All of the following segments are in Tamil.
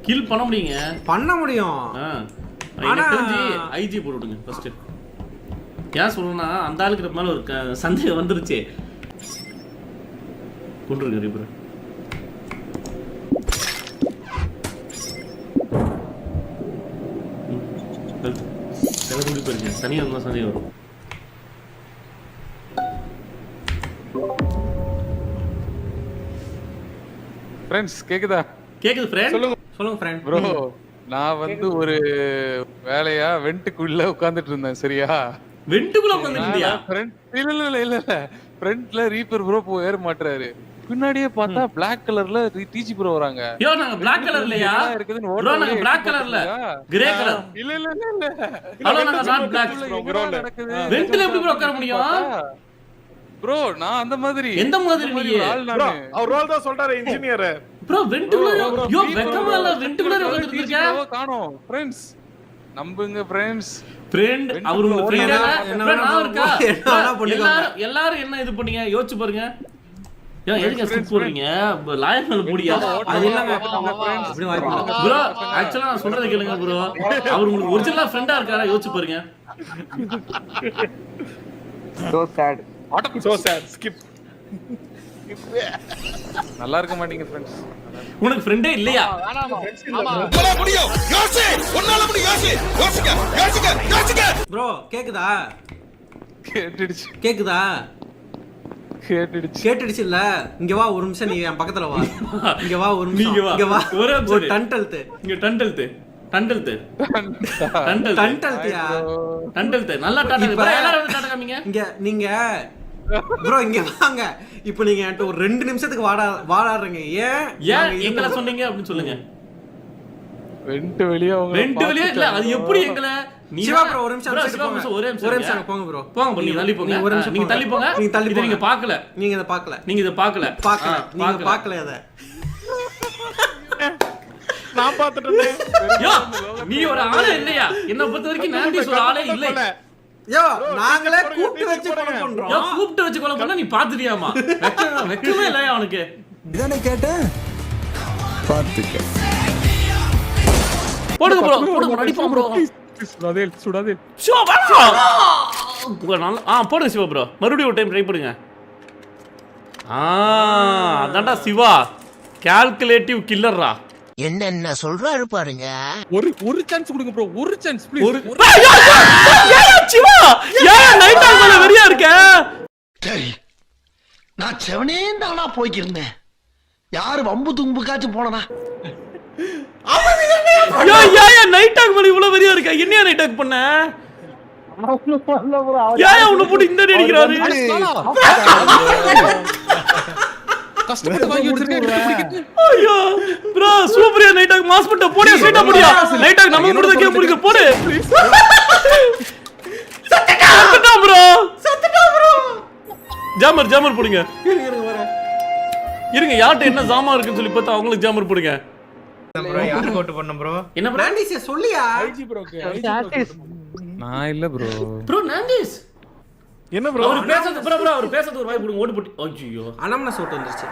கில் பண்ண முடியுங்க. பண்ண முடியும். ஆனா தெரிஞ்சு ஐஜி போட்டு விடுங்க ஃபர்ஸ்ட். ஏன் சொல்றேன்னா அந்த ஆளுக்கு மேல ஒரு சந்தேகம் வந்துருச்சு. கொண்டுருங்க ரிப்பர். தனியா இருந்தா சந்தேகம் வரும். ஃப்ரெண்ட்ஸ் கேக்குதா? கேக்குது ஃப்ரெண்ட். சொல்லுங்க ஃப்ரெண்ட். ப்ரோ நான் வந்து ஒரு வேலையா வெண்ட்டுக்குள்ள உட்கார்ந்துட்டு இருந்தேன். சரியா? வெண்ட்டுக்குள்ள உட்கார்ந்துட்டியா? இல்ல ஃப்ரண்ட்ல ரீப்பர் ப்ரோ ஏற மாட்டறாரு. பின்னாடியே பார்த்தா Black கலர்ல டிஜி ப்ரோ வராங்க. யோ நாங்க Black கலர்லயா? ப்ரோ நாங்க Black கலர்ல. Grey colour. இல்ல ஹலோ நாங்க நாட் Black ப்ரோ. வெண்ட்ல எப்படி ப்ரோ உட்கார முடியும்? ப்ரோ நான் அந்த மாதிரி. எந்த மாதிரி நீ? ப்ரோ அவர் ரோல் தான் சொல்றாரு இன்ஜினியர். ப்ரோ வெண்ட்குள்ள யோ வெக்கமா இல்ல வெண்ட்குள்ள உட்கார்ந்துட்டு இருக்க. காணோம் ஃப்ரெண்ட்ஸ். நம்புங்க ஃப்ரெண்ட்ஸ். ஃப்ரெண்ட் அவர் உங்க ஃப்ரெண்ட் என்ன நான் இருக்கா? எல்லாரும் என்ன இது பண்ணீங்க யோசிச்சு பாருங்க. யோ எதுக்கு ஸ்கிப் போறீங்க? லாயர் மேல போடியா? அது இல்லங்க அப்படி வாய்ப்பு இல்ல. ப்ரோ ஆக்சுவலா நான் சொல்றத கேளுங்க ப்ரோ. அவர் உங்களுக்கு ஒரிஜினலா ஃப்ரெண்டா இருக்காரா யோசிச்சு பாருங்க. So sad. Skip. நல்லா இருக்க மாட்டீங்க ஃப்ரெண்ட்ஸ். உனக்கு ஃப்ரெண்டே இல்லையா? உன்னால முடியும். யோசி. உன்னால முடியும். யோசிங்க. ப்ரோ கேக்குதா? கேட்டிடுச்சு. கேட்டுடுச்சு இல்ல. இங்க வா ஒரு நிமிஷம், நீ என் பக்கத்துல வா. இங்க வா ஒரு நிமிஷம். இங்க வா. ஒரு டண்டல்து. இங்க டண்டல்து. நல்லா டாடா. எல்லாரும் வந்து டாடா காமிங்க. இங்க நீங்க ப்ரோ இங்க வாங்க. இப்போ நீங்க என்கிட்ட ஒரு 2 நிமிஷத்துக்கு வாடாறீங்க. ஏன் எங்கள சொன்னீங்க அப்படின்னு சொல்லுங்க. வெண்ட் வெளிய இல்ல அது எப்படி எங்கள நீ சிவா ப்ரோ ஒரு நிமிஷம் ஒரே நிமிஷம் போங்க ப்ரோ. போங்க ப்ரோ. நீங்க தள்ளி போங்க. நீங்க தள்ளி போங்க. இத நீங்க பார்க்கல. நீங்க இத பார்க்கல. நீங்க பார்க்கல இத. நான் பாத்துட்டேன். யோ நீ ஒரு ஆளே இல்லையா? என்ன பொறுத்த வரைக்கும் நான்டிஸ் ஒரு ஆளே இல்ல. யோ நாங்களே கூப்பிட்டு வச்சு கொலை பண்றோம். யோ கூப்பிட்டு வச்சு கொலை பண்ணா நீ பாத்துட்டியாமா? வெக்கமே இல்லையா உனக்கு? இதானே கேட்டேன். பாத்துக்க. போடுங்க ப்ரோ. அடிப்பா ப்ரோ. சுடாதே. சிவா போடுங்க சிவா ப்ரோ. மறுபடியும் ஒரு டைம் ட்ரை பண்ணுங்க. அதான்டா சிவா கால்குலேட்டிவ் கில்லர்ரா. என்ன சொல்றாரு பாருங்க. ஒரு சான்ஸ் கொடுங்க ப்ரோ. ஒரு சான்ஸ் ப்ளீஸ். சிவா ஏன் நைட் டைம் மேல வெறியா இருக்க? சரி நான் செவனே தானா போய்க்கிருந்தேன். யாரு வம்பு தும்புக்காச்சும் போனனா? ஏன் நைட் டாக் மேல இவ்வளவு வெறியா இருக்க? என்னையா நைட் டாக் பண்ண? ஏன் உன்னை போட்டு இந்த அடிக்கிறாரு? கஷ்டப்பட்டு வாங்கி வச்சிருக்கேன். ஐயோ ப்ரோ சூப்பரா நைட் டாக் மாஸ் பண்ண போடியா ஸ்ட்ரைட்டா போடியா. நைட் டாக் நம்ம கூட தான் கேம் முடிக்க போடு. சத்தடா ப்ரோ. ஜாமர் போடுங்க. இருங்க யார்ட்ட என்ன ஜாமா இருக்குன்னு சொல்லி பார்த்தா அவங்களுக்கு ஜாமர் போடுங்க. ப்ரோ யாருக்கு ஓட் பண்ணனும் ப்ரோ? என்ன ப்ரோ? நான்டிஸ் சொல்லியா? IG bro. நான் இல்ல ப்ரோ. ப்ரோ நான்டிஸ் என்ன ப்ரோ? அவர் பேசுறது அவர் பேசுறது ஒரு வாய் போடுங்க ஓட்டு போட்டு. ஐயோ அனம்னா சோட் வந்துருச்சு.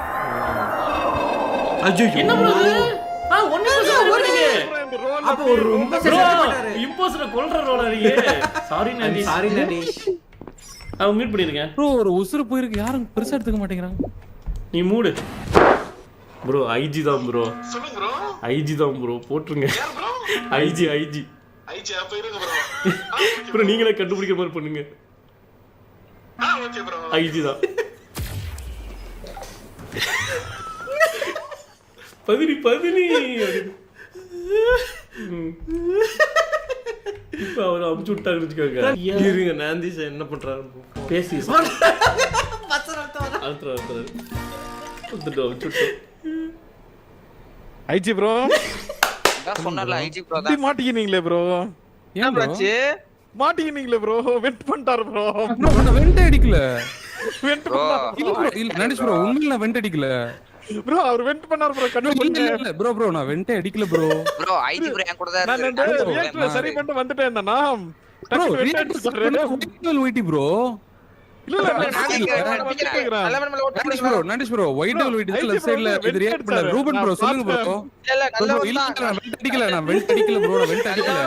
என்ன ப்ரோ இது? ஒண்ணே போடுங்க. அப்ப ஒரு ரொம்ப செஞ்சுட்டாரு. இம்போஸ்டர் கொல்ற ரோலரியே. சாரி நான்டிஸ். மீட் பண்ணிருங்க. ப்ரோ ஒரு உசுறு போயிருக்கு. யாரும் பெருசா எடுத்துக்க மாட்டேங்கறாங்க. நீ மூடு. ப்ரோ ஐஜி தான் ப்ரோ. சொல்லுங்க ப்ரோ. ஐஜி தான் ப்ரோ போட்ருங்க. ஐஜி அப்ப இருங்க ப்ரோ. ப்ரோ நீங்களே கண்டுபிடிக்கிற மாதிரி பண்ணுங்க. Okay bro. ஐஜி தான். பதினி இப்ப அவர் அமுச்சு விட்டாங்க வச்சுக்கோங்க. இருங்க நான்டிஸ் என்ன பண்றாரு பேசி ஐஜி ப்ரோ. நான் சொன்னல ஐஜி ப்ரோ தான். மாட்டிக்கினீங்களே ப்ரோ. என்ன பிரச்சனை? மாட்டிக்கினீங்களே ப்ரோ. வெண்ட் பண்ணிட்டாரு ப்ரோ. நான் வெண்ட் அடிக்கல. வெண்ட் ப்ரோ இல்ல நான்டிஸ் ப்ரோ உண்மையில நான் வெண்ட் அடிக்கல. ப்ரோ அவர் வெண்ட் பண்ணாரு ப்ரோ. இல்ல ப்ரோ நான் வெண்ட் அடிக்கல ப்ரோ. ப்ரோ ஐஜி ப்ரோ என் கூட தான் நான் ரியாக்டர் சரி பண்ணிட்டு வந்துட்டேன். நான் ப்ரோ ரியாக்டர் வெயிட்டி ப்ரோ. இல்ல நான்டிஷ் ப்ரோ ஒயிட் டபுள் வெயிட் இதுல லெஃப்ட் சைடுல இது ரியாக்ட் பண்ண ரூபன் ப்ரோ சொல்லுங்க ப்ரோ இல்ல நல்ல இல்ல நான் வெல்ட் அடிக்கல நான் வெல்ட் அடிக்கல ப்ரோ வெல்ட் அடிக்கல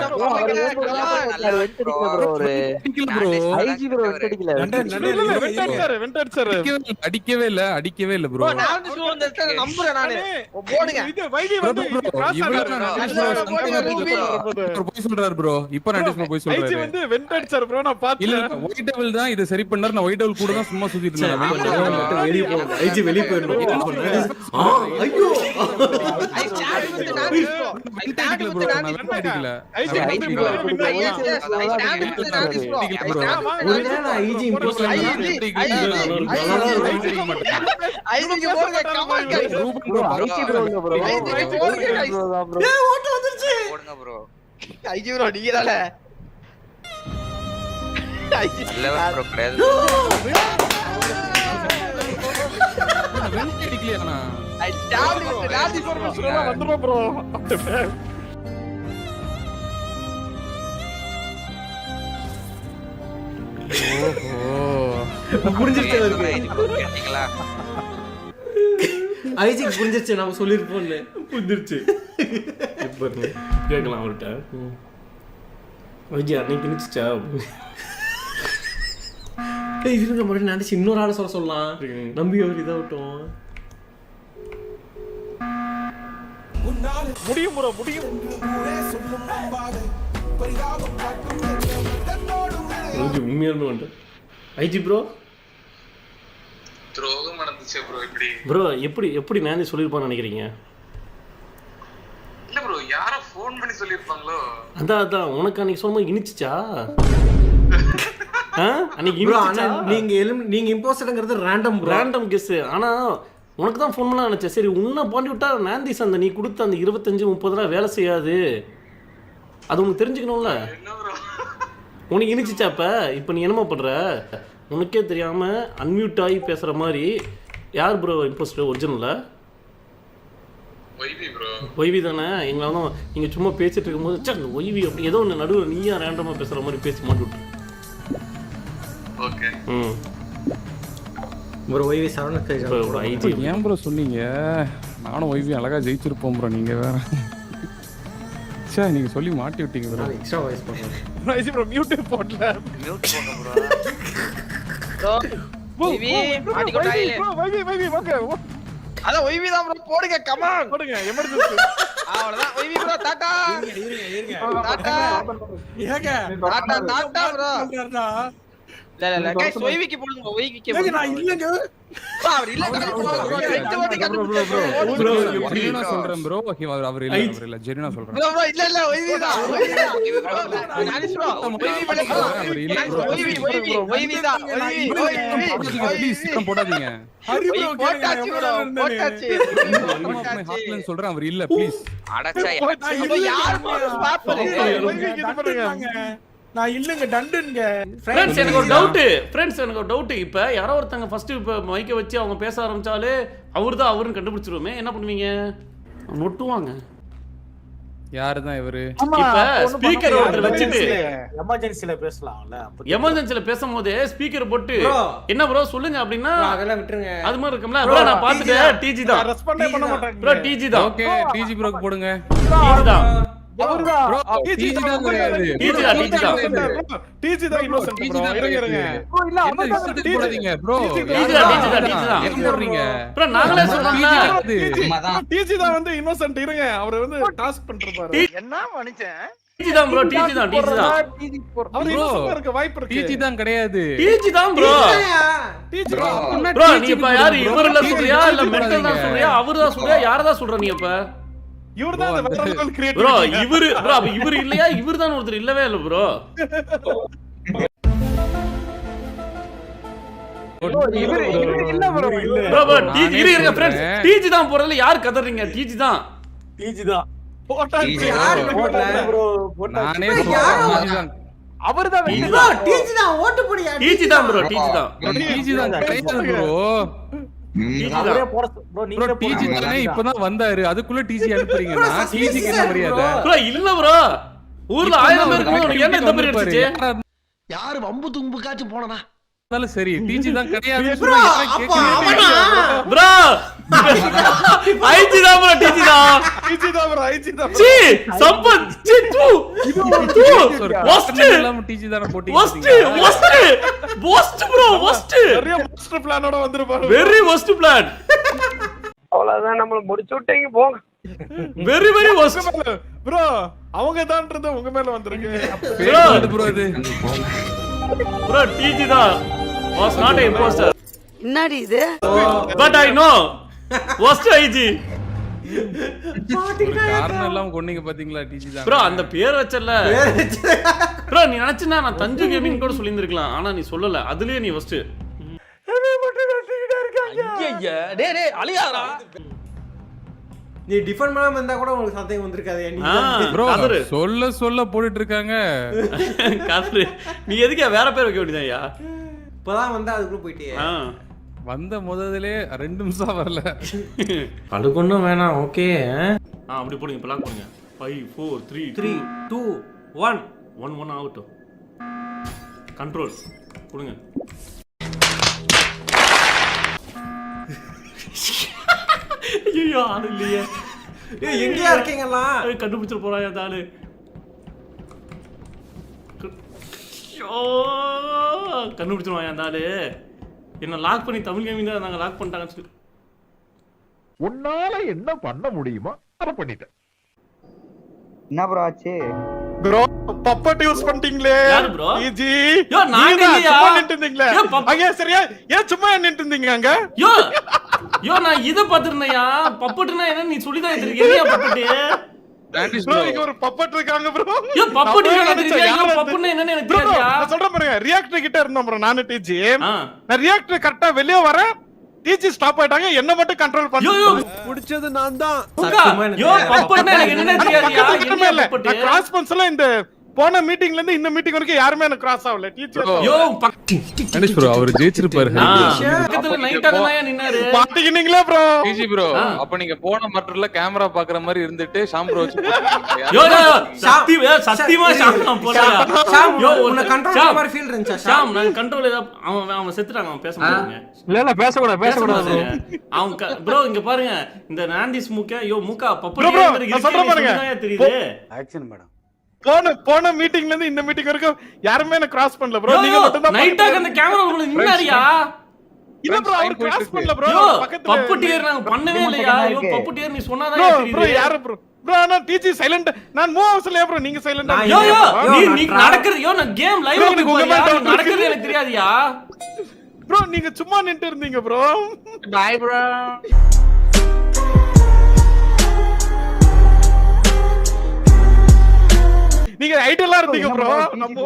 அடிக்கவே இல்ல ப்ரோ போய் சொல்றாரு ப்ரோ இப்போ நான்டிஷ் போய் சொல்றாரு வந்து வெண்ட் அடிச்சாரு ப்ரோ நான் பாத்து இல்ல ஒயிட் டபுள் தான் இத சரி பண்ணாரு நான் ஒயிட் டபுள் கூட தான் சும்மா சுத்திட்டு இருந்தேன் வெளிய போ ஐஜி வெளிய போயிரணும் ஐயோ அடிக்கல ப்ரோ நான் வெல்ட் அடிக்கல ஐஜி இம்போஸ் ஓட்டு வந்துருச்சு போடுங்க ப்ரோ ஐஜி ப்ரோ நீங்க தானே நல்ல ப்ரோ கிடையாது வெல்ட் அடிக்கலையா நான் ஐ ஸ்டாப் வித் லாதி ஃபார்மேஷன் வந்துரும் ப்ரோ புரிஞ்சிருச்சு அவருக்கு கேட்டிங்களா ஐஜிக்கு புரிஞ்சிருச்சு நாம சொல்லிருப்போம்னு புரிஞ்சிருச்சு இப்போ கேட்கலாம் அவர்கிட்ட ஐஜி அன்னைக்கு நினைச்சிச்சா இருங்க மட்டும் நினைச்சு இன்னொரு ஆளை சொல்லலாம் நம்பி அவர் இதாகட்டும் முடியும் ப்ரோ முடியும் உண்மையான வந்துட்டு ஐஜி ப்ரோ துரோகம் நடந்துச்சு ப்ரோ இப்படி ப்ரோ எப்படி நான் சொல்லியிருப்பான்னு நினைக்கிறீங்க? இல்ல ப்ரோ யாரோ ஃபோன் பண்ணி சொல்லிருப்பாங்களோ அதான் உனக்கு அன்னைக்கு சொல்லும்போது இனிச்சிச்சா அன்னைக்கு நீங்க இம்போஸ்டர்ங்கிறது ரேண்டம் கெஸ். ஆனா உனக்கு தான் ஃபோன் பண்ணலாம் நினைச்சேன். சரி உன்னை பாண்டி விட்டா நாந்திஸ் அந்த நீ கொடுத்த அந்த 25-30 வேலை செய்யாது, அது உனக்கு தெரிஞ்சுக்கணும்ல. உனக்கு இனிச்சிச்சாப்ப இப்போ நீ என்னமா பண்ற? உனக்கே தெரியாம அன்மியூட் ஆகி பேசுற மாதிரி. யார் ப்ரோ இம்போஸ்டர் ஒரிஜினல்ல? ஒய்வி தானே. எங்களை வந்து நீங்கள் சும்மா பேசிட்டு இருக்கும்போது சார் அந்த ஒய்வி அப்படி ஏதோ ஒன்று நடுவில் நீயா ரேண்டமாக பேசுகிற மாதிரி பேசி மாட்டி விட்டுரு. ஓகே ப்ரோ ஒய்வி சரவண ஐடி ஏன் ப்ரோ சொன்னீங்க? நானும் ஒய்வி அழகா ஜெயிச்சிருப்போம் ப்ரோ. நீங்க வேற சார் நீங்க சொல்லி மாட்டி விட்டீங்க ப்ரோ. எக்ஸ்ட்ரா வாய்ஸ் பண்ணுறேன். ஐசி ப்ரோ மியூட் போடல. மியூட் போங்க ப்ரோ. ஒய்வி மாட்டி கொண்டாயே. வைவி வாங்க. அத ஒய்வி தான் ப்ரோ போடுங்க. கம் ஆன் போடுங்க எமர்ஜென்சி. அவ்வளவுதான் YV bro. Tata Tata Tata bro. இல்ல गाइस ஒய்விக்கு போடுங்க. ஒய்விக்கு போடுங்க. நான் இல்லங்க அவர் இல்ல ப்ரோ ஜெரினா சொல்றேன் ப்ரோ. அவர் இல்ல ஜெரினா சொல்றேன் ப்ரோ. இல்ல ஒய்வி தான். நானிஷ் ப்ரோ ஒய்வி பண்ணு. ஒய்வி தான். ப்ளீஸ் சீக்கிரம் போடாதீங்க. ஹரி ப்ரோ போட்டாச்சு ப்ரோ. போட்டாச்சு ஹாட்லைன் சொல்றேன். அவர் இல்ல ப்ளீஸ். அடச்சா யார் ப்ரோ ஸ்டாப் பண்ணுங்க. நான் இல்லங்க டண்டுங்க. ஃப்ரெண்ட்ஸ் எனக்கு ஒரு டவுட். இப்போ யாரோ ஒருத்தங்க ஃபர்ஸ்ட் இப்போ மைக்கை வச்சு அவங்க பேச ஆரம்பிச்சாலே அவர்தான் அவருன்னு கண்டுபிடிச்சிருவோமே, என்ன பண்ணுவீங்க? நொட்டுவாங்க. யாரு தான் இவரு? இப்ப ஸ்பீக்கர் ஓட்டர் வச்சிட்டு எமர்ஜென்சில பேசலாம்ல. எமர்ஜென்சில பேசும்போது ஸ்பீக்கர் போட்டு என்ன ப்ரோ சொல்லுங்க அப்படின்னா அதெல்லாம் விட்டுருங்க. அது மாதிரி இருக்கும்ல. ப்ரோ நான் பார்த்துட்டேன். டிஜி தான் ரெஸ்பாண்டே பண்ண மாட்டாங்க. ப்ரோ. டிஜி தான். ஓகே டிஜி ப்ரோக்கு போடுங்க. டிஜி தான். அவர்தான் ப்ரோ டிஜி தான் கிடையாது. டிஜி தான். டிஜி தான் இன்னோசன்ட் ப்ரோ. இருங்க ப்ரோ இல்ல அவர்தான் போடாதீங்க ப்ரோ. டிஜி தான். என்ன போடுறீங்க ப்ரோ? நாங்களே சொல்றோம்ல டிஜி தான் வந்து இன்னோசன்ட். இருங்க அவர் வந்து டாஸ்க் பண்றாரு. என்ன மனுஷன்? டிஜி தான் ப்ரோ. டிஜி தான். அவர் இன்னோசன்ட் இருக்க வாய்ப்பு இருக்கு. டிஜி தான் கிடையாது. டிஜி தான் ப்ரோ. டிஜி ப்ரோ நீ இப்ப யாரு இவர்ல சொல்றியா இல்ல மென்டல் தான் சொல்றியா அவர்தான் சொல்றியா யாரதா சொல்ற நீ? இப்ப இவர்தான் அந்த வெர்பல் கிரியேட் ப்ரோ. இவரு இல்லையா? இவர்தான் ஒருத்தர் இல்லவே இல்ல ப்ரோ. இவரு இல்ல ப்ரோ. ப்ரோ டிஜி இருங்க ஃப்ரெண்ட்ஸ். டிஜி தான் போறதுல யார் கதறீங்க? டிஜி தான். போட்டாச்சு. யார் போடல ப்ரோ? நானே சொல்றேன். அவர்தான் ப்ரோ டிஜி தான். ஓட்டு போடியா? டிஜி தான் ப்ரோ. டிஜி தான். டிஜி தான் கிடையாது ப்ரோ. ப்ரோ டிஜி தானே இப்பதான் வந்தாரு. அதுக்குள்ள டிஜி அனுப்புறீங்கன்னா டிஜிக்கு என்ன மரியாதை ப்ரோ? இல்ல ப்ரோ. ஊர்ல 1000 பேர் இருக்கும்போது உனக்கு என்ன இந்த மாதிரி அடிச்சிச்சு? யாரு வம்பு தும்புக்காச்சும் போனனா இருந்தாலும் சரி டிஜி தான் கிடையாது ப்ரோ அப்ப அவனா ப்ரோ ஐஜி தான் ப்ரோ டிஜி தான் சி சம்பத் சி தூ டிஜி தான போட்டி worst bro worst நிறைய மாஸ்டர் பிளானோட வந்திருப்பாரு. very worst plan அவ்வளவுதான் நம்மள முடிச்சு விட்டீங்க போங்க. very worst ப்ரோ அவங்க தான்ன்றது உங்க மேல வந்திருக்கு. ப்ரோ இது bro டிஜி தான் was not an imposter என்னடி இது but I know worst IG ஒரு காரணம் எல்லாம் கொன்னீங்க பாத்தீங்களா டிஜி தான் ப்ரோ அந்த பேர் வச்சல ப்ரோ நீ நினைச்சனா நான் தஞ்சு கேமிங் கூட சொல்லியிருந்திருக்கலாம் ஆனா நீ சொல்லல அதுலயே நீ ஃபர்ஸ்ட் ஐயா டேய் அழியாதடா. நீ டிஃபன் பண்ணாம இருந்தா கூட உங்களுக்கு சந்தேகம் வந்திருக்காது நீ ப்ரோ கதறு. சொல்ல போட்டுட்டு இருக்காங்க. காசு நீ எதுக்கு வேற பேர் வைக்க வேண்டியதாயா இப்பதான் வந்தா அதுக்குள்ள போயிட்டே வந்த முதல்லே 2 நிமிஷம் வரல. அதுக்கு ஒண்ணும் வேணாம் ஓகே அப்படி போடுங்க பிளாக் பண்ணுங்க 5 4 3 3 2 1 1 ஆகட்டும் கண்ட்ரோல் கொடுங்க ஐயோ ஆளு இல்லையே ஏய் எங்கயா இருக்கீங்களா கண்டுபிடிச்சிட்டு போறான் அந்த ஆளு கண்டுபிடிச்சிருவான் அந்த ஆளு என்ன லாக் பண்ணி தமிழ் கேமிங் தான் நாங்க லாக் பண்ணிட்டாங்கன்னு சொல்லி உன்னால என்ன பண்ண முடியுமோ அதை பண்ணிட்டேன். என்ன ப்ரோ ஆச்சு ப்ரோ பப்பட் யூஸ் பண்ணிட்டீங்களே யாரு bro? ஈஜி யோ, நாங்க இல்லையா? சும்மா நின்னு இருந்தீங்களே யோ, அங்க சரியா ஏன் சும்மா நின்னு இருந்தீங்க அங்க யோ நான் இத பாத்துறேன்யா பப்பட்னா என்ன நீ சொல்லி தான் இருக்கீங்க பப்பட்டு ப்ரோ இங்க ஒரு பப்பட் இருக்காங்க ப்ரோ யோ பப்பட்டு எனக்கு தெரியாது யோ பப்பட்னா என்னன்னு எனக்கு ப்ரோ தெரியாதுயா நான் சொல்றேன் பாருங்க ரியாக்டர் கிட்ட இருந்தோம் ப்ரோ நானு டிஜி ஆ. நான் ரியாக்டர் கரெக்ட்டா வெளிய வரேன் டிஜி ஸ்டாப் ஆயிட்டாங்க என்ன மட்டும் கண்ட்ரோல் யோ யோ பண்ணு பிடிச்சது நான் தான். சத்தியமா எனக்கு யோ தெரியாது. பப்பட்னா எனக்கு என்னன்னு தெரியாதுயா என்ன இல்ல பப்பட்டு கிராஸ் பன்ஸ்ல இந்த போன மீட்டிங்ல இருந்து இந்த மீட்டிங் வரைக்கும் யாருமே எனக்கு கிராஸ் ஆகல டீச்சர் யோ கணேஷ் ப்ரோ அவர் ஜெயிச்சிருப்பாரு. பக்கத்துல நைட்டா தான் நின்னாரு பாத்தீங்களா ப்ரோ டிஜி ப்ரோ அப்ப நீங்க போன மட்டர்ல கேமரா பாக்குற மாதிரி இருந்துட்டு ஷாம் ப்ரோ வச்சு யோ சத்தியமா ஷாம் நான் போறேன் ஷாம் யோ உன்னை கண்ட்ரோல் பண்ண மாதிரி ஃபீல் இருந்துச்சா ஷாம் நான் கண்ட்ரோல் அவன் செத்துட்டாங்க அவன் பேச மாட்டாங்க இல்ல பேசக்கூடாது. அவன் ப்ரோ இங்க பாருங்க இந்த நாந்தி ஸ்மூக்க யோ மூக்கா Bro, பப்பட்டு நான் சொல்றேன் பாருங்க. தெரியுது ஆக்சன் மேடம் போன மீட்டிங்ல இருந்து இந்த மீட்டிங் வரைக்கும் யாருமே என்ன கிராஸ் பண்ணல ப்ரோ நீங்க மட்டும் தான் நைட்டா அந்த கேமரா உள்ள நின்னாரியா இல்ல ப்ரோ அவர் கிராஸ் பண்ணல ப்ரோ யோ பக்கத்துல பப்புட்டியர் நாங்க பண்ணவே இல்லையா யோ பப்புட்டியர் நீ சொன்னாதான் ப்ரோ தெரியுது யாரு ப்ரோ நான் டிஜி சைலண்ட் நான் மூவ் ஹவுஸ்ல ப்ரோ நீங்க சைலண்டா யோ யோ யோ, நீ நடக்குது யோ நான் கேம் லைவ்ல Bro, போய் உங்க மேல பாரு doubt நடக்குது எனக்கு தெரியாதுயா ப்ரோ நீங்க சும்மா நின்னு இருந்தீங்க ப்ரோ பை ப்ரோ. நீங்க ஐடியலா இருந்தீங்க ப்ரோ நம்ம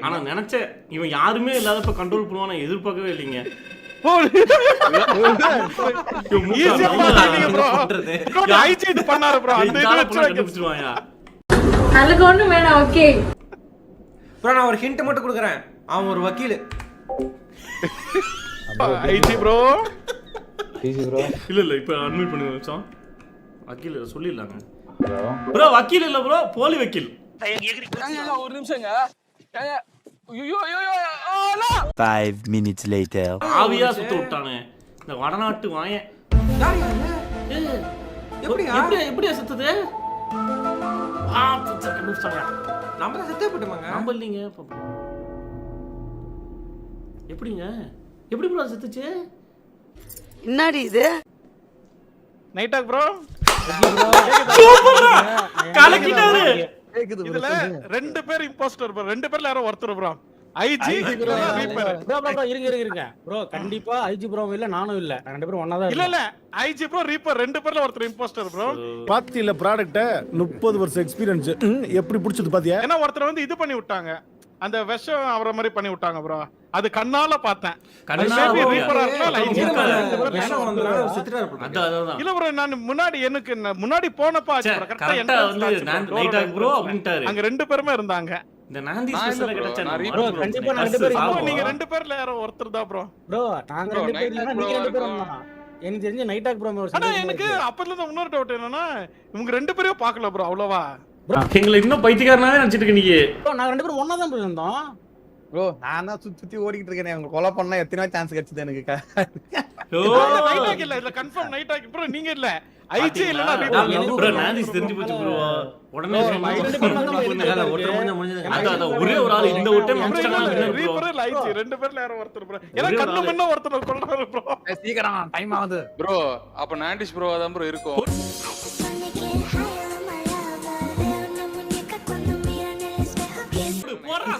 ஆனா நினைச்சேன் இவன் யாருமே இல்லாதப்ப கண்ட்ரோல் பண்ணுவான எதிர்பார்க்கவே இல்லைங்க ஈஸியா பாத்தீங்க ப்ரோ ப்ரோ ஐஜி இது பண்ணாரு ப்ரோ அந்த இது வச்சு கண்டுபிடிச்சிருவாயா அதுக்கு ஒண்ணும் வேணாம் ஓகே ப்ரோ நான் ஒரு ஹிண்ட் மட்டும் கொடுக்குறேன் அவன் ஒரு வக்கீல் ஐஜி ப்ரோ இல்ல இப்ப அட்மிட் பண்ணுங்க வச்சோம் வக்கீல் சொல்லிடலாங்க ப்ரோ வக்கீல் இல்ல ப்ரோ போலி வக்கீல் ஒரு நிமிஷங்க. 5 minutes later. ஆவியா சுத்த விட்டானே இந்த வடநாட்டு வாயன் எப்படியா சுத்தது கண்டுபிடிச்சாங்க நம்ம தான் செத்தே போட்டுமாங்க நம்ப இல்லைங்க எப்படிங்க எப்படி ப்ரோ செத்துச்சு என்னடி இது நைட்டா ப்ரோ கலக்கிட்டாரு இதுல ரெண்டு பேர் இம்போஸ்டர் ப்ரோ ரெண்டு பேர்ல யாரோ ஒருத்தர் ப்ரோ ஐஜி ரீப்பர் இருங்க ப்ரோ கண்டிப்பா ஐஜி ப்ரோ இல்ல நானும் இல்ல ரெண்டு பேரும் ஒண்ணா தான் இல்ல ஐஜி ப்ரோ ரீப்பர் ரெண்டு பேர்ல ஒருத்தர் இம்போஸ்டர் ப்ரோ பாத்தியில ப்ராடக்ட்ட 30 வருஷம் எக்ஸ்பீரியன்ஸ் எப்படி பிடிச்சது பாத்தியா? ஏன்னா ஒருத்தர் வந்து இது பண்ணி விட்டாங்க அந்த விஷம் அவர மாதிரி பண்ணி விட்டாங்க ப்ரோ அது கண்ணால பார்த்தேன் இல்ல ப்ரோ நான் முன்னாடி போனப்ப அங்க ரெண்டு பேருமே இருந்தாங்க இந்த நாந்தி ஸ்பெஷல்ல கிடைச்சா ப்ரோ கண்டிப்பா நான் ரெண்டு பேரும் நீங்க ரெண்டு பேர்ல யாரோ ஒருத்தர் தான் ப்ரோ ப்ரோ நாங்க ரெண்டு பேரும் இல்லனா நீங்க ரெண்டு பேரும் தான் எனக்கு தெரிஞ்ச நைட் டாக் ப்ரோ ஆனா எனக்கு அப்பல இருந்து இன்னொரு டவுட் என்னன்னா இவங்க ரெண்டு பேரையும் பார்க்கல ப்ரோ அவ்வளவா எங்களை இன்னும் பைத்தியக்காரனாவே நினைச்சிட்டு இருக்க நீங்க ப்ரோ நாங்க ரெண்டு பேரும் ஒண்ணா தான் இருந்தோம் ப்ரோ நான் தான் சுத்தி சுத்தி ஓடிக்கிட்டு இருக்கேன் உங்க கொலை பண்ணா எத்தனை சான்ஸ் கிடைச்சது எனக்கு நைட் ஆகி இல்ல கன்ஃபார்ம் நைட் ஆகி ப்ரோ நீங்க இல்ல ஐஜி இல்லனா ப்ரோ நான்ஸ் தெரிஞ்சு போச்சு ப்ரோ உடனே ஒரே ஒரு ஆள் இந்த ஒரு டைம் ரீப்பர் ஐஜி ரெண்டு பேர்ல யாரோ ஒருத்தர் ப்ரோ ஏன்னா கண்ணு முன்ன ஒருத்தர் கொல்றாரு ப்ரோ சீக்கிரம் டைம் ஆகுது ப்ரோ அப்ப நாண்டிஷ் ப்ரோ தான் ப்ரோ இருக்கும்.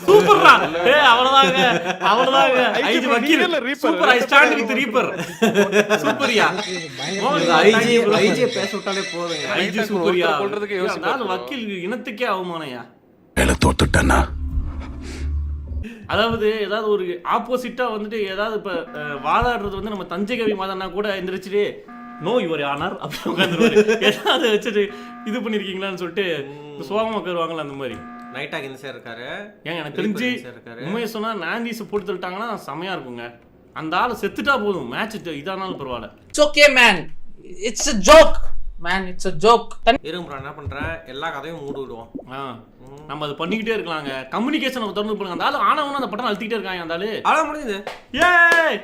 சூப்பர்டா டேய் அவ்வளவுதாங்க ஐஜி வக்கீல் super I stand with reaper சூப்பர்யா ஐஜி பேச விட்டாலே போதும். ஐஜி சூப்பர்யா கொல்றதுக்கு யோசிச்சு நான் வக்கீல் இனத்துக்கே அவமானயா. வேலை தோத்துட்டேன்னா அதாவது ஏதாவது ஒரு ஆப்போசிட்டா வந்துட்டு ஏதாவது இப்ப வாதாடுறது வந்து நம்ம தஞ்சை கவி மாதன்னா கூட எந்திரிச்சிட்டு நோ யுவர் ஆனர் அப்படி உட்காந்துருவாரு. ஏதாவது வச்சுட்டு இது பண்ணிருக்கீங்களான்னு சொல்லிட்டு சோகமா உட்காருவாங்கல்ல அந்த மாதிரி. நைட்டாக இந்த சார் இருக்காரு. ஏங்க எனக்கு தெரிஞ்சு உண்மையை சொன்னா நாந்தீஸ் போட்டு தள்ளிட்டாங்கன்னா செமையா இருக்குங்க. அந்த ஆள் செத்துட்டா போதும் மேட்ச் இதானாலும் பரவாயில்ல. It's okay man, it's a joke man, it's a joke. இருங்க ப்ரோ என்ன பண்றேன் எல்லா கதையும் மூடி விடுவோம். நம்ம அது பண்ணிக்கிட்டே இருக்கலாங்க. கம்யூனிகேஷன் நம்ம தொடர்ந்து பண்ணுங்க. அந்த ஆளு ஆனவன அந்த பட்டன் அழுத்திட்டே இருக்காங்க. அந்த ஆளு அவ்வளோ முடிஞ்சது. ஏய்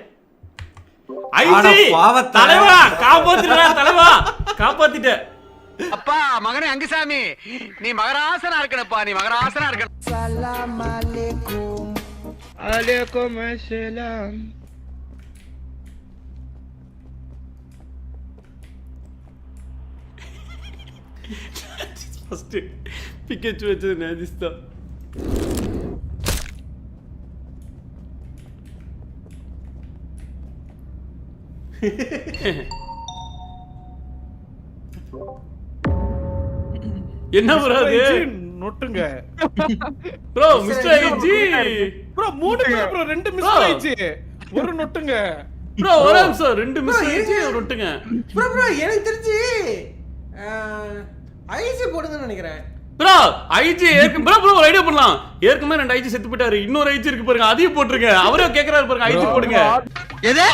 ஐஜி தலைவா காப்பாத்திட்டா தலைவா காப்பாத்திட்ட. அப்பா மகனே அங்குசாமி நீ மகராசனா இருக்கணும்ப்பா, நீ மகராசனா இருக்கணும். சலாம் அலைக்கும். அலைக்கும் அஸ்ஸலாம். ஃபர்ஸ்ட் பிக்கெட் வச்சது நாதிஸ் தான். என்ன ப்ரோ அது நொட்டுங்க ப்ரோ மிஸ்டர் ஐஜி ப்ரோ மூணு பேர் ப்ரோ ரெண்டு மிஸ் ஆயிச்சு ஒரு நொட்டுங்க ப்ரோ ஒரு நிமிஷம் ரெண்டு மிஸ் ஆயிச்சு ஒரு நொட்டுங்க ப்ரோ எனக்கு தெரிஞ்சு ஐஜி போடுங்கன்னு நினைக்கிறேன். ப்ரோ ஐஜி ப்ரோ ஒரு ஐடியா பண்ணலாம். ஏற்கனவே ரெண்டு ஐஜி செத்து போயிட்டாரு. இன்னொரு ஐஜி இருக்கு பாருங்க அதையும் போட்டுருங்க. அவரே கேக்குறாரு பாருங்க ஐஜி போடுங்க. எது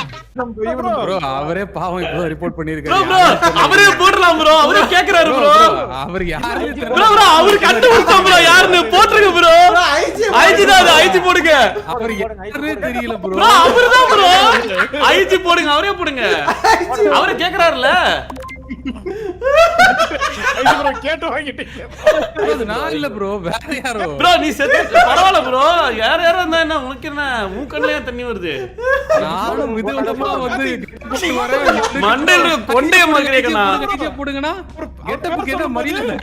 ப்ரோ அவரே பாவம் இப்போ ரிப்போர்ட் ப்ரோ பண்ணிருக்காரு. அவரே போடலாம் ப்ரோ. அவரே கேக்குறாரு ப்ரோ. அவர் யாரு ப்ரோ அவரு கண்டுபிடிச்சான் ப்ரோ யாருன்னு போட்டுருங்க ப்ரோ. ஐஜி தான் அது ஐஜி போடுங்க. அவர் யாரே தெரியல ப்ரோ. ப்ரோ அவர்தான் ப்ரோ. ஐஜி போடுங்க அவரே போடுங்க. அவரே கேக்குறாருல. ஐஜி ப்ரோ கேட்டு வாங்கிட்டீங்க. அது நான் இல்ல ப்ரோ வேற யாரோ. ப்ரோ நீ செத்து பரவாயில்ல ப்ரோ. யார் இருந்தா என்ன உனக்கு என்ன மூக்கன்லயே தண்ணி வருது. நானும் விதவிதமா வந்து மண்டையில கொண்டைய மாதிரிக்கனா போடுங்கனா கெட்டப்புக்கு என்ன மரியாதை.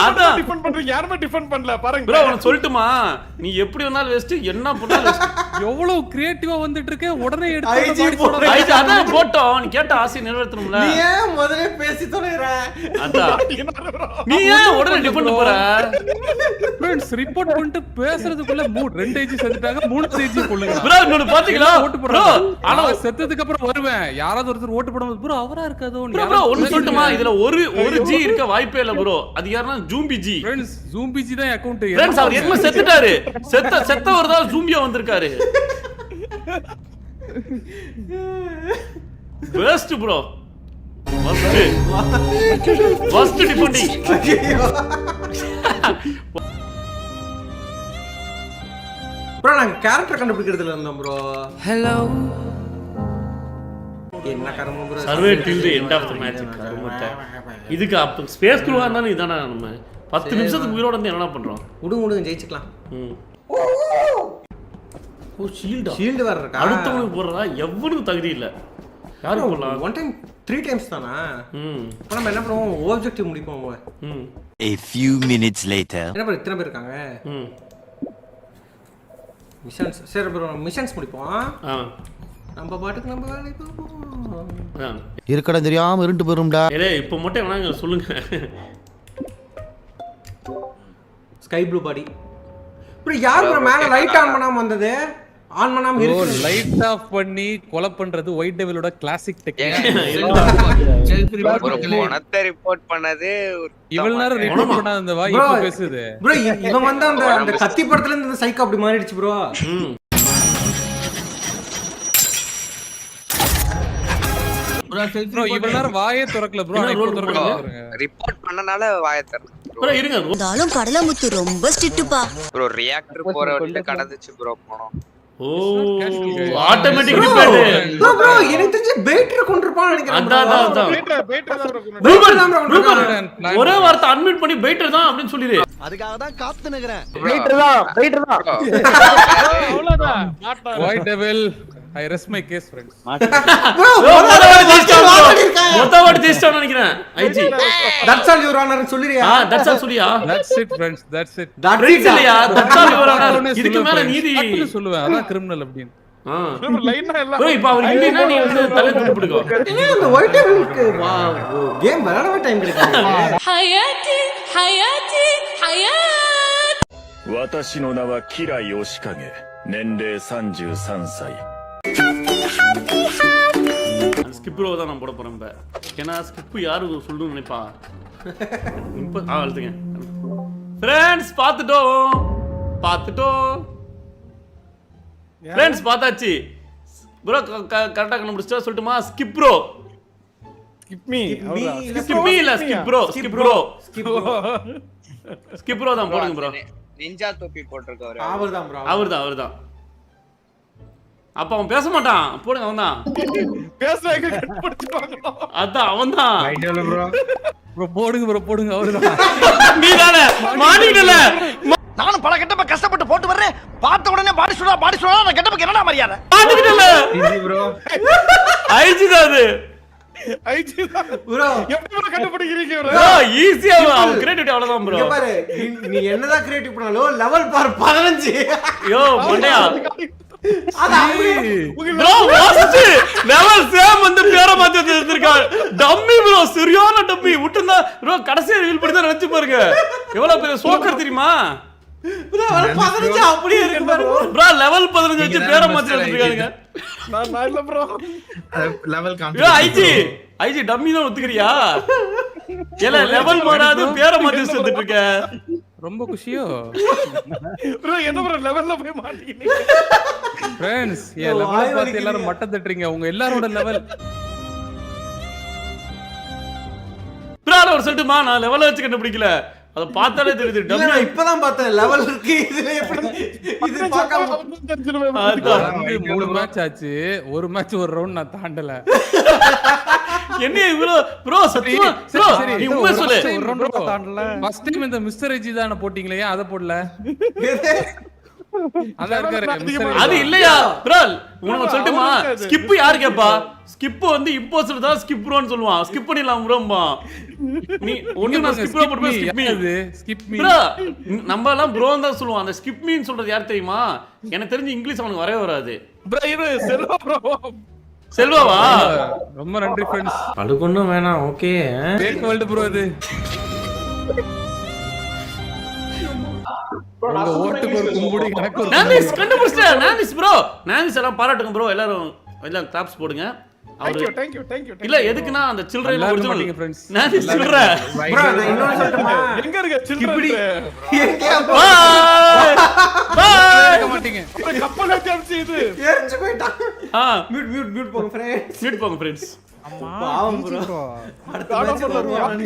அதான் டிஃபெண்ட் பண்றீங்க யாருமே டிஃபெண்ட் பண்ணல பாருங்க. ப்ரோ உனக்கு சொல்லட்டுமா நீ எப்படி வந்தாலும் வேஸ்ட் என்ன பண்ணாலும் எவ்வளவு கிரியேட்டிவா வந்துட்டு இருக்க உடனே எடுத்து ஐஜி அதான் போட்டோம். நீ கேட்ட ஆசை நிறைவேற்றணும்ல. நீ ஏன் முதல்ல பேசி தொலைற? அதான் நீ ஏன் உடனே டிஃபெண்ட் போற? ஃப்ரெண்ட்ஸ் ரிப்போர்ட் பண்ணிட்டு பேசுறதுக்குள்ள ரெண்டு ஏஜி செத்துட்டாங்க மூணு ஏஜி கொல்லுங்க. ப்ரோ இன்னொரு பாத்தீங்களா ஓட்டு போடுறோம். ஆனா செத்ததுக்கு அப்புறம் வருவேன் யாராவது ஒருத்தர் ஓட்டு போடும்போது ப்ரோ அவரா இருக்காதோ. ப்ரோ ஒன்னு சொல்லட்டுமா இதுல ஒரு ஜி இருக்க வாய்ப்பே இல்ல ப்ரோ. அது யாருன்னா zombie G. Friends zombie G தான் அக்கவுண்ட். ஃப்ரெண்ட்ஸ் அவர் என்ன செத்துட்டாரு. செத்தவர் தான் ஜூம்பியா வந்திருக்காரு. Best bro. First defending. Bro நாங்க கேரக்டர் கண்டுபிடிக்கிறதுல இருந்தோம் ப்ரோ. ஹலோ என்ன கர்மம் bro. Survive till the end of the match. இதுக்கு அப்ப ஸ்பேஸ் குரூவா இருந்தானே இதானே நம்ம 10 நிமிஷத்துக்கு உயிரோட வந்து என்னடா பண்றோம். உடுங்க ஜெயிச்சுக்கலாம். ஓ ஷீல்ட் வேற இருக்கா. அடுத்தவனுக்கு போறதா எவ்வளவு தகுதி இல்ல. யாரு போலாம். ஒன் டைம் 3 டைம்ஸ் தானா. அப்ப நம்ம என்ன பண்ணுவோம் ஆப்ஜெக்டிவ் முடிப்போம். A few minutes later. என்ன ப்ரோ இத்தனை பேர் இருக்காங்க. மிஷன்ஸ் சரி ப்ரோ மிஷன்ஸ் முடிப்போம். நம்ம பாட்டுக்கு நம்ம வேலையை பார்ப்போம். இருக்கடா தெரியாம இருண்டு போயிரும்டா. ஏய் இப்போ மட்டும் வேணாங்க சொல்லுங்க. ஸ்கை ப்ளூ பாடி. ப்ரோ யார் ப்ரோ மேல லைட் ஆன் பண்ணாம வந்தது? ஆன் பண்ணாம இருக்கு. லைட் ஆஃப் பண்ணி கொலை பண்றது ஒயிட் டெவிலோட கிளாசிக் டெக்னிக். ஒரு மொனத்தை ரிப்போர்ட் பண்ணது இவ்வளவு நேரம் ரிப்போர்ட் பண்ணாத அந்த வாய் இப்ப பேசுது. ப்ரோ இவன் வந்து அந்த கத்தி படத்துல இருந்து அந்த சைக்கோ அப்படி மாறிடுச்சு ப்ரோ. ப்ரோ இவ்வளவு நேரம் வாயே திறக்கல ப்ரோ என்ன இப்போ roll திறக்கல ரிப்போர்ட் பண்ணனால வாயை திறந்து ப்ரோ இருங்க இருந்தாலும் கடலமுத்து ரொம்ப ஸ்ட்ரிக்ட்டுப்பா. ப்ரோ ரியாக்டர் போற வழியில கடந்துச்சு ப்ரோ போனோம். ஓ ஆட்டோமேட்டிக் ரிப்பேர் ப்ரோ எனக்கு தெரிஞ்சு பேட்டரி கொண்டிருப்பான்னு நினைக்கிறேன். அதான் பேட்டர் தான் bro. ரூபன் ஒரே வார்த்தை அட்மிட் பண்ணி பைட்டர் தான் அப்படின்னு சொல்லிடு. அதுக்காக தான் காத்து நிக்கிறேன். அவ்வளவுதான் மாட்டா white devil I rest my case friends. மொத்தவாடி ஜெயிச்சிட்டான்னு நினைக்கிறேன் IG. That's all your honour சொல்லிரியா? தட்ஸ் ஆல் சொல்லியா? That's it friends that's it. Friends இல்லையா? That's all your honour. இதுக்கு மேல நீதி சொல்லுவேன் அதான் கிரிமினல் அப்படின்னு. லைனா எல்லாம் ப்ரோ இப்போ அவர் இல்லைன்னா நீ வந்து தலை துண்டு பிடிக்கோ. இந்த ஒயிட் டேபிளுக்கு வா கேம் விளையாடவே டைம் கிடைக்காது. ஹயாத்தி ஹயாத்தி ஹயாத். 私の名はキラヨシカゲ。年齢33歳。ஸ்கிப் ப்ரோ தான் நான் போட போறேன் இப்ப. ஏன்னா ஸ்கிப் யாரு சொல்லணும்னு நினைப்பா. அழுத்துங்க ஃப்ரெண்ட்ஸ் பார்த்துட்டோம் ஃப்ரெண்ட்ஸ் பார்த்தாச்சு ப்ரோ. கரெக்டா கண்டுபிடிச்சா சொல்லட்டுமா? Skip bro. skip me skip me இல்ல ஸ்கிப் ப்ரோ தான் போடுங்க ப்ரோ. நிஞ்சா தொப்பி போட்டுருக்காரு. அவர்தான் அப்ப அவன் பேச மாட்டான். போடுங்க அவன்தான் பேசுறாங்க கண்டுபிடிச்சுவாங்க. அதான் அவன்தான். ப்ரோ போடுங்க அவர்தான். நீ தானே மாட்டிக்கிட்டல. நானும் பல கெட்டப்ப கஷ்டப்பட்டு போட்டு வர்றேன். பார்த்த உடனே பாடி சொல்றா நான் கெட்டப்ப என்னடா மரியாதை? மாட்டிக்கிட்டல. ஐஜி தான் அது. ஐஜி தான் ப்ரோ எப்படி bro கண்டுபிடிக்கிறீங்க bro? ப்ரோ ஈஸியா அவன் கிரியேட்டிவிட்டி அவ்வளவுதான் ப்ரோ. இங்க பாரு நீ என்னதான் கிரியேட்டிவ் பண்ணாலும் லெவல் பார் 15. யோ மண்டையா அது அப்படியே ப்ரோ வாஸ்ட் லெவல் சேம் வந்து பேர மாத்தி வச்சிருக்கான். டம்மி ப்ரோ சரியான டம்மி விட்டுனா ப்ரோ கடைசியா ரிவீல் பண்ணி தான் நினைச்சு பாருங்க. எவ்வளவு பெரிய சோக்கர் தெரியுமா? லெவல் 15 அப்படியே இருக்கு பாரு. ப்ரோ லெவல் 15 வச்சு பேர மாத்தி வச்சிருக்காங்க. நான் இல்ல bro. லெவல் யோ ஐஜி டம்மி தான் ஒத்துக்கறியா? ஏல லெவல் மாறாது பேர மாத்தி வச்சிட்டு இருக்க. ரொம்ப குஷியோ bro என்ன bro லெவல்ல போய் மாட்டீங்க. ஃப்ரெண்ட்ஸ் ஏ லெவல் பார்த்து எல்லாரும் மட்டம் தட்டுறீங்க. உங்க எல்லாரோட லெவல் ப்ரோ ஒரு சொல்லட்டுமா? நான் லெவல் வச்சு கண்டுபிடிக்கல. அத பார்த்தாலே தெரியுது இல்ல டம்மி. நான் இப்பதான் பார்த்தேன் லெவல் இருக்கு. இதுல எப்படி இது பார்க்காம அதான் 3 மேட்ச் ஆச்சு. ஒரு மேட்ச் ஒரு ரவுண்ட் நான் தாண்டல. என்ன இவ்ளோ ப்ரோ சத்தியமா ப்ரோ நீ உண்மை சொல்லு. ஒரு ரவுண்ட் தாண்டல. ஃபர்ஸ்ட் டைம் இந்த மிஸ்டர் எஜி தான போட்டீங்களே அத போடல. அத இருக்காரு மிஸ்டர் அது இல்லையா ப்ரோ? உனக்கு சொல்லட்டுமா? ஸ்கிப் யார் கேப்பா? ஸ்கிப் வந்து இம்போஸ்டர் தான் ஸ்கிப் ப்ரோன்னு சொல்லுவான். ஸ்கிப் பண்ணிடலாம் ப்ரோம்பா. நீ ஒண்ணு நான் ஸ்கிப் ப்ரோ போட்டு ஸ்கிப் மீ அது ஸ்கிப் மீ ப்ரோ. நம்ம எல்லாம் ப்ரோ தான் சொல்லுவான். அந்த ஸ்கிப் மீன்னு சொல்றது யார் தெரியுமா? எனக்கு தெரிஞ்சு இங்கிலீஷ் அவனுக்கு வரவே வராது. bro இது செல்வா bro. செல்வாவா? ரொம்ப நன்றி ஃப்ரெண்ட்ஸ். அழுகொன்னும் வேணாம். ஓகே ஃபேக் வேர்ல்ட் ப்ரோ இது. உங்க ஓட்டுக்கு ஒரு கும்புடி கணக்கு ஒரு நானிஸ் கண்டுபிடிச்சேன். நானிஸ் ப்ரோ நானிஸ் எல்லாம் பாராட்டுங்க ப்ரோ. எல்லாரும் எல்லாம் கிளாப்ஸ் போடுங்க. thank you இல்ல எதுக்குன்னா அந்த சில்ட்ரன் எல்லாரும் ஒரிஜினல் மாட்டீங்க ஃப்ரெண்ட்ஸ். நானிஸ் சில்ட்ரன். ப்ரோ நான் இன்னொரு சொல்லட்டுமா? எங்க இருக்க சில்ட்ரன் எங்க பாய் பாய். கேட்க மாட்டீங்க. கப்பல சான்ஸ் இது எரிஞ்சு போய்ட்டான். மியூட் போங்க ஃப்ரெண்ட்ஸ். மீட் போங்க ஃப்ரெண்ட்ஸ். பாவம் ப்ரோ. அடுத்த மேட்ச் வருவான்.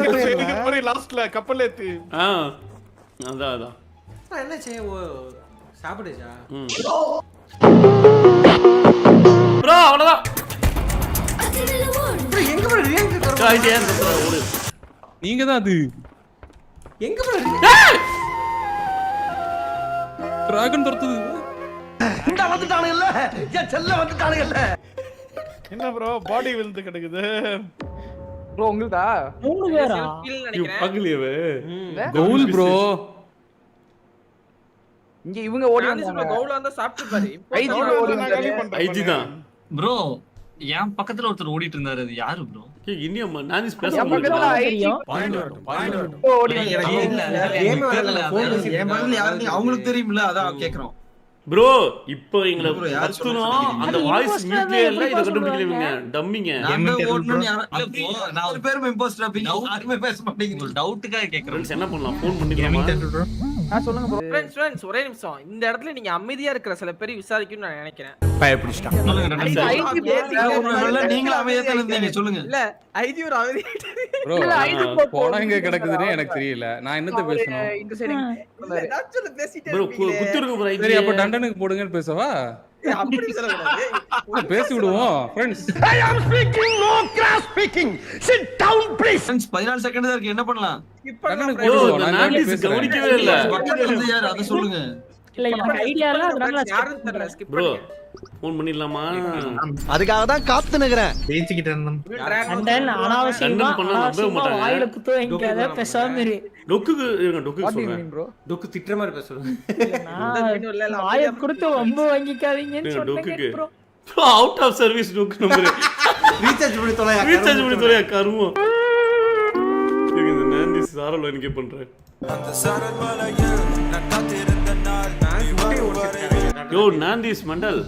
மாதிரி லாஸ்ட்ல கப்பல் ஏத்தி அதான் என்ன செய்ய சாப்பிடுச்சா? ப்ரோ அவ்வளவுதான். எங்க ப்ரோ ரியாக்ட் கர? ஐடி ஏன் ப்ரோ ஓடு. நீங்க தான் அது. எங்க ப்ரோ டிராகன் துரத்துது. இந்த வந்துட்டானுங்கல்ல ஏன் செல்ல வந்துட்டானுங்கல்ல. என்ன bro பாடி விழுந்து கிடக்குது. ப்ரோ உங்களுதா 3 பேரா? யூ பகலியவே கவுல் ப்ரோ. இங்க இவங்க ஓடி வந்தாங்க. கவுல வந்தா சாப்பிட்டு பாரு. ஐஜி ஓடி வந்தாங்க. ஐஜி தான் ப்ரோ. என் பக்கத்துல ஒருத்தர் ஓடிட்டு இருந்தாரு. அது யாரு ப்ரோ? இன்னியும் நானிஸ் பேச என் பக்கத்துல ஐஜி ஓடி அவங்களுக்கு தெரியும்ல அதான் கேக்குறோம். ப்ரோ இப்போ எங்களை கத்துனோம். அந்த வாய்ஸ் மியூட்லயே இல்ல. இத கண்டுபிடிக்கலவீங்க டம்மிங்க. நான் ஒரு பேரும் இம்போஸ்டர் அப்படி யாருமே பேச மாட்டேங்குது. டவுட்டுக்காக கேக்குறேன். ஃப்ரெண்ட்ஸ் என்ன பண்ணலாம்? ஃபோன் பண்ணிக்கலாமா? சொல்லுங்க ப்ரோ. ஃப்ரெண்ட்ஸ் ஒரே நிமிஷம். இந்த இடத்துல நீங்க அமைதியா இருக்கிற சில பேர் விசாரிக்கணும்னு நான் நினைக்கிறேன். பயப்பிடிச்சிட்டான். நீங்களும் அமைதியா இருந்தீங்க சொல்லுங்க. இல்ல ஐஜி ஒரு அமைதி. ப்ரோ போனா எங்க கிடக்குதுன்னு எனக்கு தெரியல. நான் என்னத்த பேசணும்? இந்த சைடு நான் பேசிட்டே ப்ரோ இருக்கீங்க. குத்துருக்கு ப்ரோ சரி அப்ப டண்டனுக்கு போடுங்கன்னு பேசவா? அப்படி சொல்லக்கூடாது. பேசி விடுவோம் friends. I am speaking, no cross speaking. Sit down, please. 14 second தான் இருக்கு, என்ன பண்ணலாம்? டண்டனுக்கு யோ போடுவோம். இந்த நான் நான்டிஸ் பேசுறேன். கவனிக்கவே இல்ல பக்கத்துல இருந்து யார் அத சொல்லுங்க. இல்ல எனக்கு ஐடியா இல்ல அதனால யாரும் தெரியல ஸ்கிப் ப்ரோ பண்ணுங்க. ஃபோன் பண்ணிடலாமா? அதுக்காக தான் காத்து நிக்கிறேன். பேசிக்கிட்டு இருந்தோம். அண்டன் அனாவசியமா பண்ணா நம்பவே மாட்டாங்க. வாயில குத்து வைக்காத பேசாம இரு. டொக்குக்கு இருங்க, டொக்குக்கு சொல்றேன். டொக்கு திட்டுற மாதிரி பேசுறேன். வாயை கொடுத்து வம்பு வாங்கிக்காதீங்கன்னு டொக்குக்கு சொன்னேன் bro. Bro out of service டொக்கு நம்பர். ரீசார்ஜ் பண்ணி தொலையா. ரீசார்ஜ் பண்ணி தொலையா கருமம். இங்க இந்த நான்டிஸ் சாரல் என்கே பண்றேன். யோ நான்டிஸ் மண்டல்.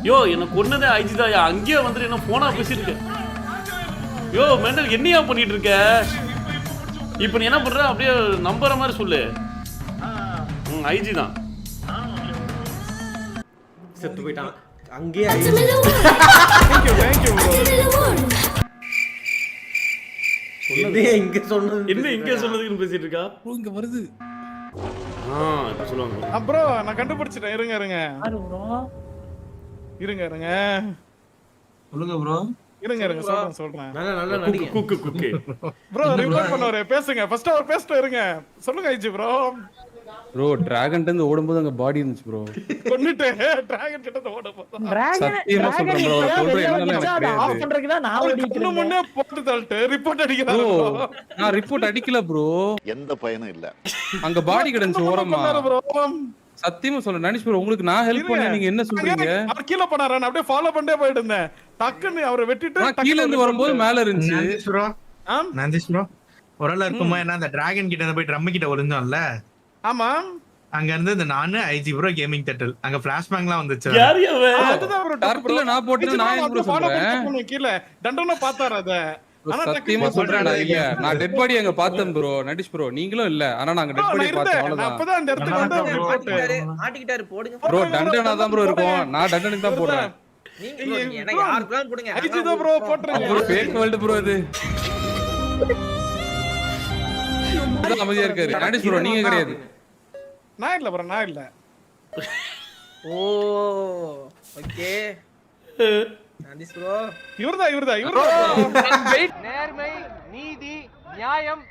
யோ என்ன கொன்னதே ஐஜி தான். அங்கேயே வந்துட்டு என்ன போனா பேசிட்டு இருக்க. யோ மெண்டல் என்னையா பண்ணிட்டு இருக்க? இப்போ நீ என்ன பண்ற? அப்படியே நம்புற மாதிரி சொல்லு. ஐஜி தான். செத்து போயிட்டான். அங்கேயே என்னையே இங்க சொன்னது. என்ன இங்க சொன்னதுக்கு பேசிட்டு இருக்கா? ப்ரோ இங்க வருது. இப்ப சொல்லுவாங்க. ப்ரோ நான் கண்டுபிடிச்சிட்டேன். இருங்க சொல்லுங்க ப்ரோ. சொல்றேன். நல்ல நடிகை. குக்கு குக்கு. ப்ரோ ரிப்போர்ட் பண்ணவரே பேசுங்க. ஃபர்ஸ்ட் அவர் பேசிட்டு இருங்க. சொல்லுங்க ஐஜி ப்ரோ. ப்ரோ டிராகன்ட்ட இருந்து ஓடும்போது அங்க பாடி இருந்துச்சு ப்ரோ. கொன்னுட்டு டிராகன் கிட்ட ஓட போறோம். சத்தியமா சொல்றேன் ப்ரோ. சொல்றேன் என்னன்னு எனக்கு தெரியாது. ஆஃப் பண்றதுக்கு தான் நான் ஓடிட்டு இன்னும் முன்னே போட்டு தள்ளிட்டு ரிப்போர்ட் அடிக்கிறாரு ப்ரோ ப்ரோ. நான் ரிப்போர்ட் அடிக்கல ப்ரோ. எந்த பயனும் இல்ல. அங்க பாடி கிடந்துச்சு ஓரமா. ப்ரோ சத்தியமா சொல்ல நினைச்சு ப்ரோ உங்களுக்கு நான் ஹெல்ப் பண்ண நீங்க என்ன சொல்றீங்க? அவர் கீழ போனாரா? நான் அப்படியே ஃபாலோ பண்ணிட்டே போயிட்டு இருந்தேன். டக்குன்னு அவரை வெட்டிட்டு நான் கீழ இருந்து வரும்போது மேல இருந்துச்சு. நந்திஷ் ப்ரோ ஒரு ஆள் இருக்கும்போது என்ன அந்த டிராகன் கிட்ட போய் ட்ரம் கிட்ட ஒளிஞ்சோம்ல. ஆமா அங்க இருந்து இந்த நானு ஐஜி ப்ரோ கேமிங் டெட்டல் அங்க ஃபிளாஷ்பேக்லாம் வந்துச்சு. யார் அவன்? அதுதான் ப்ரோ டர்க்ல நான் போட்டு நான் ப்ரோ சொல்றேன். கீழ டண்டன பார்த்தாரு அத. ஆனா சத்தியமா சொல்றேன் நான் இல்ல. நான் டெட் பாடி அங்க பார்த்தேன் ப்ரோ. நடிஷ் ப்ரோ நீங்களும் இல்ல. ஆனா நாங்க டெட் பாடி பார்த்தோம் அவ்வளவுதான். அப்பதான் அந்த இடத்துக்கு வந்து ஆட்டிக்கிட்டாரு போடுங்க. ப்ரோ டண்டனா தான் ப்ரோ இருக்கும். நான் டண்டனுக்கு தான் போடுறேன். நீங்க எனக்கு யாருக்குலாம் போடுங்க. ஐஜி தான் ப்ரோ போட்றீங்க. ப்ரோ ஃபேக் வேர்ல்ட் ப்ரோ இது. இது அமைதியா இருக்காரு. நடிஷ் ப்ரோ நீங்க கிடையாது. நான் இல்ல ப்ரோ நான் இல்ல. ஓ ஓகே. நந்திஸ் ப்ரோ இவர்தான் நேர்மை, நீதி, நியாயம்